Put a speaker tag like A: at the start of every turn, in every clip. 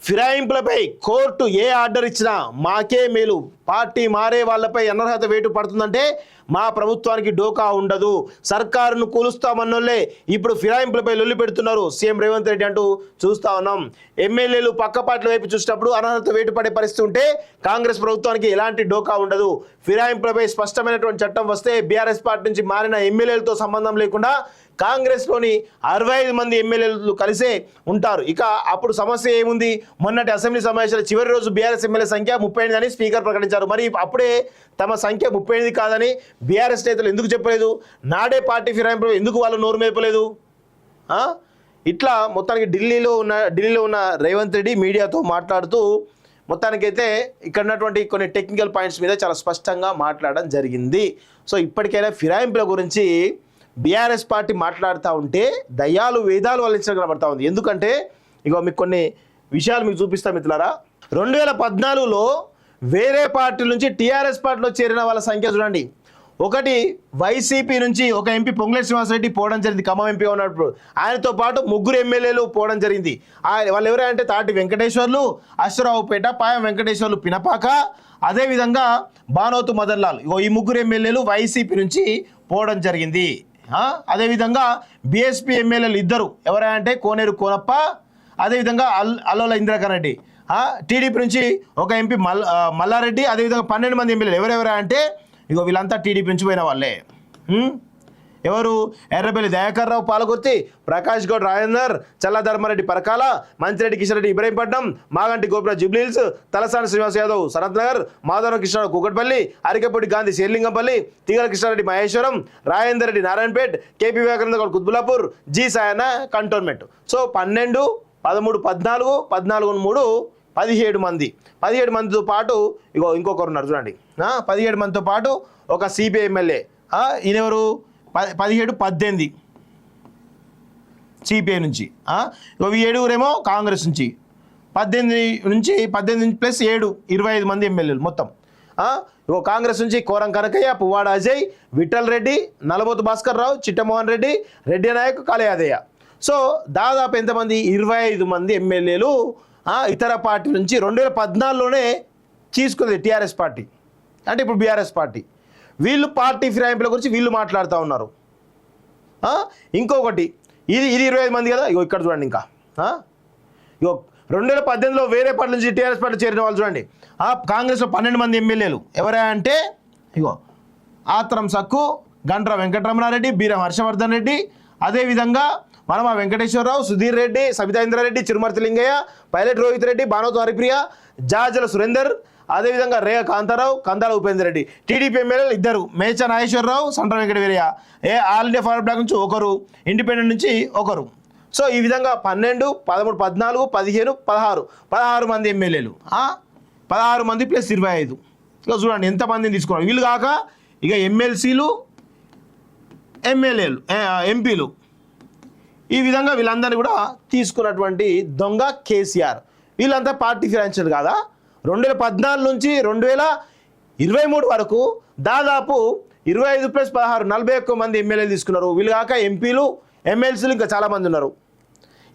A: ఫిరాయింపులపై court ఏ order ఇచ్చినా మాకే మేలు, పార్టీ మారే వాళ్ళపై అనర్హత వేటు పడుతుందంటే మా ప్రభుత్వానికి డోకా ఉండదు, సర్కారును కూలుస్తామన్నోళ్ళే ఇప్పుడు ఫిరాయింపులపై లొల్లి పెడుతున్నారు సీఎం రేవంత్ రెడ్డి అంటూ చూస్తా ఉన్నాం. ఎమ్మెల్యేలు పక్క పార్టీల వైపు చూసినప్పుడు అనర్హత వేటు పడే పరిస్థితి ఉంటే కాంగ్రెస్ ప్రభుత్వానికి ఎలాంటి డోకా ఉండదు. ఫిరాయింపులపై స్పష్టమైనటువంటి చట్టం వస్తే బీఆర్ఎస్ పార్టీ నుంచి మారిన ఎమ్మెల్యేలతో సంబంధం లేకుండా కాంగ్రెస్లోని 65 మంది ఎమ్మెల్యేలు కలిసే ఉంటారు. ఇక అప్పుడు సమస్య ఏముంది? మొన్నటి అసెంబ్లీ సమావేశాల చివరి రోజు బీఆర్ఎస్ ఎమ్మెల్యే సంఖ్య 38 అని స్పీకర్ ప్రకటించారు. మరి అప్పుడే తమ సంఖ్య 38 కాదని బీఆర్ఎస్ నేతలు ఎందుకు చెప్పలేదు? నాడే పార్టీ ఫిరాయింపులు ఎందుకు వాళ్ళు నోరు మేపలేదు? ఇట్లా మొత్తానికి ఢిల్లీలో ఉన్న రేవంత్ రెడ్డి మీడియాతో మాట్లాడుతూ మొత్తానికైతే ఇక్కడ ఉన్నటువంటి కొన్ని టెక్నికల్ పాయింట్స్ మీద చాలా స్పష్టంగా మాట్లాడడం జరిగింది. సో ఇప్పటికైనా ఫిరాయింపుల గురించి బీఆర్ఎస్ పార్టీ మాట్లాడుతూ ఉంటే దయ్యాలు వేదాలు వల్లించడం కనబడతా ఉంది. ఎందుకంటే ఇక మీకు కొన్ని విషయాలు మీకు చూపిస్తాం మిత్రులారా. 2014లో వేరే పార్టీ నుంచి టీఆర్ఎస్ పార్టీలో చేరిన వాళ్ళ సంఖ్య చూడండి. ఒకటి వైసీపీ నుంచి ఒక ఎంపీ పొంగులేటి శ్రీనివాసరెడ్డి పోవడం జరిగింది, ఖమ్మం ఎంపీ ఉన్నప్పుడు. ఆయనతో పాటు 3 ఎమ్మెల్యేలు పోవడం జరిగింది. వాళ్ళు ఎవరంటే తాటి వెంకటేశ్వర్లు, అశ్వరావుపేట, పాయం వెంకటేశ్వర్లు, పినపాక, అదేవిధంగా బానోతు మదన్లాల్. ఈ 3 ఎమ్మెల్యేలు వైసీపీ నుంచి పోవడం జరిగింది. అదేవిధంగా బీఎస్పీ ఎమ్మెల్యేలు 2 ఎవరంటే కోనేరు కోనప్ప, అదేవిధంగా అల్లోల ఇందిరాకర్ రెడ్డి. టీడీపీ నుంచి ఒక ఎంపీ మల్లారెడ్డి, అదేవిధంగా 12 మంది ఎమ్మెల్యేలు ఎవరెవరా అంటే వీళ్ళంతా టీడీపీ నుంచి పోయిన వాళ్ళే. ఎవరు? Errabelli Dayakar Rao Palakorthi, Prakash Goud Rajender, Challa Dharma Reddy Parakala, Manchireddy Kishan Reddy Ibrahimpatnam, Maganti గోపుర Jubilee Hills, Talasani Srinivas Yadav Sanath Nagar, Madhava Krishna Rao Kukatpally, Arikapudi Gandhi Serilingampally, Teegala Krishna Reddy Maheshwaram, Rajender Reddy Narayanpet, KP Vivekananda Goud Quthbullapur, G Sayanna cantonment. So 12, 13, 14, 14, 3, 17 మంది. 17 మందితో పాటు ఇంకొకరు ఉన్నారు చూడండి. 17 మందితో పాటు ఒక సిపిఐ ఎమ్మెల్యే. ఈయనెవరు? 17, 18 సిపిఐ నుంచి. ఈ 7 కాంగ్రెస్ నుంచి. 18 ప్లస్ 7, 25 మంది ఎమ్మెల్యేలు మొత్తం. కాంగ్రెస్ నుంచి కోరం కనకయ్య, పువ్వాడ అజయ్, విఠల్ రెడ్డి, నలబోతు భాస్కర్ రావు, చిట్టమోహన్ రెడ్డి, రెడ్డి నాయక్, కాళయాదయ్య. సో దాదాపు ఎంతమంది? 25 మంది ఎమ్మెల్యేలు ఇతర పార్టీ నుంచి 2014లోనే తీసుకుంది టీఆర్ఎస్ పార్టీ, అంటే ఇప్పుడు బీఆర్ఎస్ పార్టీ. వీళ్ళు పార్టీ ఫిరాయింపుల గురించి వీళ్ళు మాట్లాడుతూ ఉన్నారు. ఇంకొకటి ఇది 25 మంది కదా. ఇక్కడ చూడండి. ఇంకా 2018లో వేరే పార్టీ నుంచి టీఆర్ఎస్ పార్టీ చేరిన వాళ్ళు చూడండి. కాంగ్రెస్లో 12 మంది ఎమ్మెల్యేలు ఎవరా అంటే ఆత్రం సక్కు, గంట్ర వెంకటరమణారెడ్డి, బీరం హర్షవర్ధన్ రెడ్డి, అదేవిధంగా మనమ వెంకటేశ్వరరావు, సుధీర్ రెడ్డి, సబితా ఇంద్రారెడ్డి, చిరుమర్తి లింగయ్య, పైలట్ రోహిత్ రెడ్డి, బానోతు హరిప్రియ, జాజల సురేందర్, అదేవిధంగా రేయ కాంతారావు, కందాల ఉపేందర్ రెడ్డి. టీడీపీ ఎమ్మెల్యేలు 2 Mecha Nageswara Rao, Sandra Venkata Veeraiah. All India forward bloc నుంచి 1, ఇండిపెండెంట్ నుంచి 1. సో ఈ విధంగా 12, 13, 14, 15, 16 మంది ఎమ్మెల్యేలు. 16 మంది ప్లస్ 25. ఇక చూడండి ఎంతమందిని తీసుకున్నారు. వీళ్ళు కాక ఇక ఎమ్మెల్సీలు, ఎమ్మెల్యేలు, ఎంపీలు. ఈ విధంగా వీళ్ళందరినీ కూడా తీసుకున్నటువంటి దొంగ కేసీఆర్. వీళ్ళంతా పార్టీ ఫిరాయించారు కాదా? 2014 నుంచి 2023 వరకు దాదాపు 25 ప్లస్ 16, 41 మంది ఎమ్మెల్యేలు తీసుకున్నారు. వీళ్ళు కాక ఎంపీలు, ఎమ్మెల్సీలు ఇంకా చాలామంది ఉన్నారు.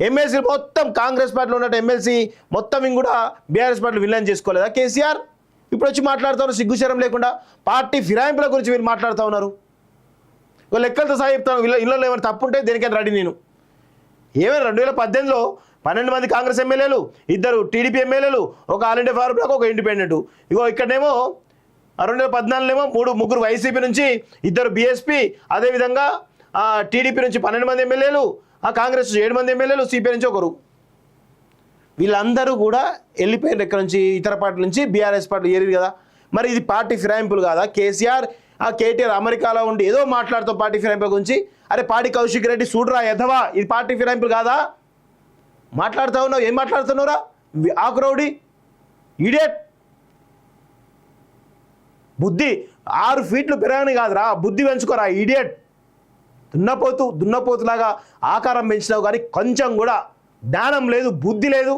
A: ఎమ్మెల్సీలు మొత్తం కాంగ్రెస్ పార్టీలో ఉన్న ఎమ్మెల్సీ మొత్తం కూడా బీఆర్ఎస్ పార్టీలు విలన్ చేసుకోలేదా కేసీఆర్? ఇప్పుడు వచ్చి మాట్లాడుతున్నారు సిగ్గుశరం లేకుండా. పార్టీ ఫిరాయింపుల గురించి వీళ్ళు మాట్లాడుతూ ఉన్నారు. లెక్కలతో సహా చెప్తాను. ఇళ్ళలో ఏమైనా తప్పు ఉంటే దేనికైనా రెడీ నేను. ఏమైనా 2018లో 12 మంది కాంగ్రెస్ ఎమ్మెల్యేలు, 2 టీడీపీ ఎమ్మెల్యేలు, ఒక ఆల్ ఇండియా ఫార్వర్డ్ బ్లాక్, ఒక ఇండిపెండెంట్. ఇక్కడనేమో 2014 3 వైసీపీ నుంచి, 2 బీఎస్పీ, అదేవిధంగా టీడీపీ నుంచి 12 మంది ఎమ్మెల్యేలు, కాంగ్రెస్ 7 మంది ఎమ్మెల్యేలు, సిపిఐ నుంచి 1. వీళ్ళందరూ కూడా వెళ్ళిపోయారు ఎక్కడి నుంచి? ఇతర పార్టీల నుంచి బీఆర్ఎస్ పార్టీలు ఏరిది కదా. మరి ఇది పార్టీ ఫిరాయింపులు కాదా? కేసీఆర్ కేటీఆర్ అమెరికాలో ఉండి ఏదో మాట్లాడుతాం పార్టీ ఫిరాయింపుల గురించి. అరే పాడి కౌశిక్ రెడ్డి చూడరా ఎధవా, ఇది పార్టీ ఫిరాయింపులు కాదా? మాట్లాడుతూ ఉన్నావు. ఏం మాట్లాడుతున్నావురా ఆకురౌడి ఇడియట్? బుద్ధి 6 ఫీట్లు పెరగని కాదురా, బుద్ధి పెంచుకోరా ఇడియట్. దున్నపోతులాగా ఆకారం పెంచినావు కానీ కొంచెం కూడా జ్ఞానం లేదు, బుద్ధి లేదు.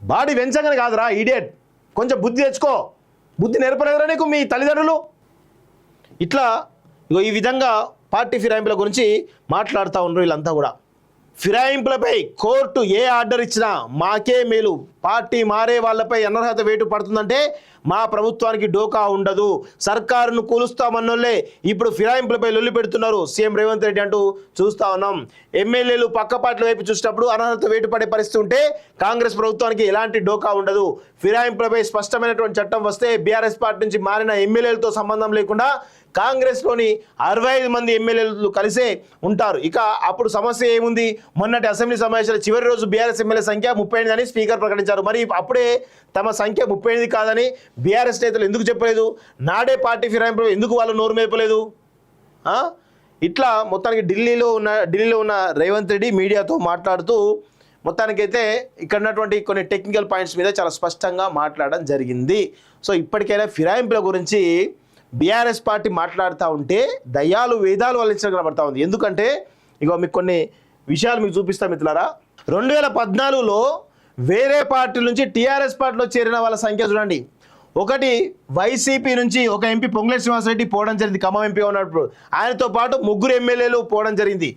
A: బాడీ పెంచగానే కాదురా ఇడియట్, కొంచెం బుద్ధి తెచ్చుకో. బుద్ధి నేర్పలేదురా నీకు మీ తల్లిదండ్రులు? ఇట్లా ఈ విధంగా పార్టీ ఫిరాయింపుల గురించి మాట్లాడుతూ ఉన్నారు వీళ్ళంతా కూడా. ఫిరాయింపులపై కోర్టు ఏ ఆర్డర్ ఇచ్చినా మాకే మేలు, పార్టీ మారే వాళ్ళపై అనర్హత వేటు పడుతుందంటే మా ప్రభుత్వానికి డోకా ఉండదు, సర్కారును కూలుస్తామన్నోళ్ళే ఇప్పుడు ఫిరాయింపులపై లొల్లి పెడుతున్నారు సీఎం రేవంత్ రెడ్డి అంటూ చూస్తా ఉన్నాం. ఎమ్మెల్యేలు పక్క పార్టీల వైపు చూసినప్పుడు అనర్హత వేటు పడే పరిస్థితి ఉంటే కాంగ్రెస్ ప్రభుత్వానికి ఎలాంటి డోకా ఉండదు. ఫిరాయింపులపై స్పష్టమైనటువంటి చట్టం వస్తే బీఆర్ఎస్ పార్టీ నుంచి మారిన ఎమ్మెల్యేలతో సంబంధం లేకుండా కాంగ్రెస్లోని 65 మంది ఎమ్మెల్యేలు కలిసే ఉంటారు. ఇక అప్పుడు సమస్య ఏముంది? మొన్నటి అసెంబ్లీ సమావేశాల చివరి రోజు బీఆర్ఎస్ ఎమ్మెల్యే సంఖ్య 38 అని స్పీకర్ ప్రకటించారు. మరి అప్పుడే తమ సంఖ్య 38 కాదని బీఆర్ఎస్ నేతలు ఎందుకు చెప్పలేదు? నాడే పార్టీ ఫిరాయింపులు ఎందుకు వాళ్ళు నోరు మేపలేదు? ఇట్లా మొత్తానికి ఢిల్లీలో ఉన్న రేవంత్ రెడ్డి మీడియాతో మాట్లాడుతూ మొత్తానికైతే ఇక్కడ ఉన్నటువంటి కొన్ని టెక్నికల్ పాయింట్స్ మీద చాలా స్పష్టంగా మాట్లాడడం జరిగింది. సో ఇప్పటికైనా ఫిరాయింపుల గురించి బీఆర్ఎస్ పార్టీ మాట్లాడుతూ ఉంటే దయ్యాలు వేదాలు వల్లించడం కనబడతా ఉంది. ఎందుకంటే ఇక మీకు కొన్ని విషయాలు మీకు చూపిస్తాం మిత్రులారా. 2014లో వేరే పార్టీ నుంచి టీఆర్ఎస్ పార్టీలో చేరిన వాళ్ళ సంఖ్య చూడండి. ఒకటి వైసీపీ నుంచి ఒక ఎంపీ పొంగులేటి శ్రీనివాసరెడ్డి పోవడం జరిగింది, ఖమ్మం ఎంపీ ఉన్నప్పుడు. ఆయనతో పాటు 3 ఎమ్మెల్యేలు పోవడం జరిగింది.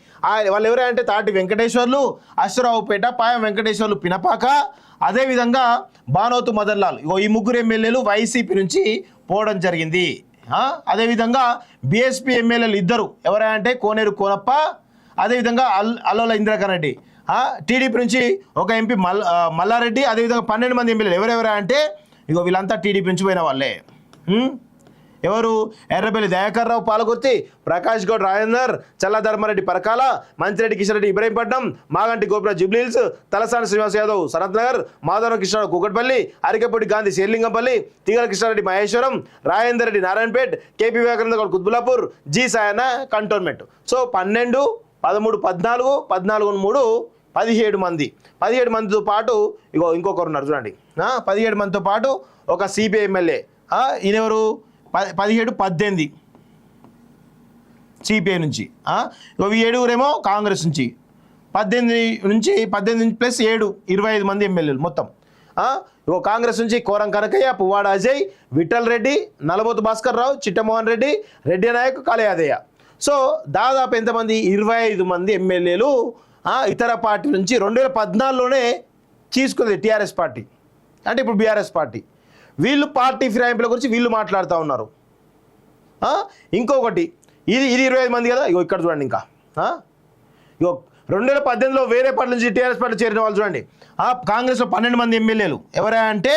A: వాళ్ళు ఎవరంటే తాటి వెంకటేశ్వర్లు, అశ్వరావుపేట, పాయం వెంకటేశ్వర్లు, పినపాక, అదేవిధంగా బానోతు మదన్లాల్. ఈ 3 ఎమ్మెల్యేలు వైసీపీ నుంచి పోవడం జరిగింది. అదేవిధంగా బీఎస్పీ ఎమ్మెల్యేలు 2 ఎవరంటే కోనేరు కోనప్ప, అదేవిధంగా అల్లోల ఇంద్రకరణ్ రెడ్డి. టీడీపీ నుంచి ఒక ఎంపీ మల్లారెడ్డి, అదేవిధంగా 12 మంది ఎమ్మెల్యేలు ఎవరెవరా అంటే వీళ్ళంతా టీడీపీ నుంచి పోయిన వాళ్ళే. ఎవరు? ఎర్రబెల్లి దయాకర్ రావు పాలకుర్తి, ప్రకాష్ గౌడ్ రాజేందర్, చల్లా Dharmareddy Parakala, Manchireddy Kishan Reddy Ibrahimpatnam, Maganti Gopiraj Jubilee Hills, Talasani Srinivas Yadav Sanath Nagar, Madhavaram Krishna Rao Kukatpally, Arikapudi Gandhi Serilingampally, Teegala Krishna Reddy Maheshwaram, Rajender Reddy Narayanpet, KP Vivekananda Goud Quthbullapur, G Sayanna cantonment. So 12, 13, 14, 14, 3, 17 మంది. 17 మందితో పాటు ఇంకొకరు ఉన్నారు చూడండి. 17 మందితో పాటు ఒక సిపిఐ ఎమ్మెల్యే. ఈయనెవరు? 17, 18 సిపిఐ నుంచి. ఈ 7 కాంగ్రెస్ నుంచి. 18 ప్లస్ 7, 25 మంది ఎమ్మెల్యేలు మొత్తం. కాంగ్రెస్ నుంచి కోరం కనకయ్య, పువ్వాడ అజయ్, విఠల్ రెడ్డి, నలబోతు భాస్కర్ రావు, చిట్టమోహన్ రెడ్డి, రెడ్డి నాయక్, కాళయాదయ్య. సో దాదాపు ఎంతమంది? 25 మంది ఎమ్మెల్యేలు ఇతర పార్టీ నుంచి 2014లోనే తీసుకుంది టీఆర్ఎస్ పార్టీ, అంటే ఇప్పుడు బీఆర్ఎస్ పార్టీ. వీళ్ళు పార్టీ ఫిరాయింపుల గురించి వీళ్ళు మాట్లాడుతూ ఉన్నారు. ఇంకొకటి ఇది 25 మంది కదా. ఇక్కడ చూడండి. ఇంకా 2018లో వేరే పార్టీ నుంచి టీఆర్ఎస్ పార్టీ చేరిన వాళ్ళు చూడండి. కాంగ్రెస్లో 12 మంది ఎమ్మెల్యేలు ఎవరా అంటే